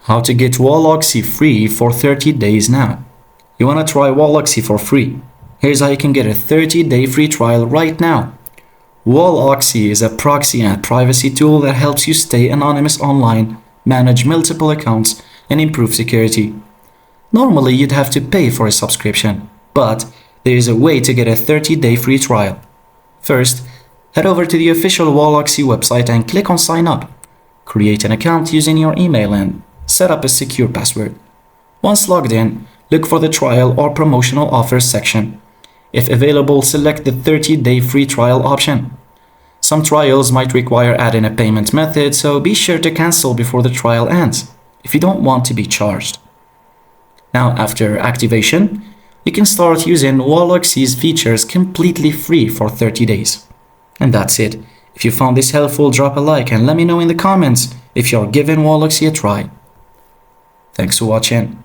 How to get Walloxy free for 30 days now. You want to try Walloxy for free? Here's how you can get a 30-day free trial right now. Walloxy is a proxy and privacy tool that helps you stay anonymous online, manage multiple accounts, and improve security. Normally, you'd have to pay for a subscription, but there is a way to get a 30-day free trial. First, head over to the official Walloxy website and click on Sign Up. Create an account using your email and set up a secure password. Once logged in, look for the trial or promotional offers section. If available, select the 30-day free trial option. Some trials might require adding a payment method, so be sure to cancel before the trial ends if you don't want to be charged. Now, after activation, you can start using Walloxy's features completely free for 30 days. And that's it. If you found this helpful, drop a like and let me know in the comments if you're giving Walloxy a try. Thanks for watching.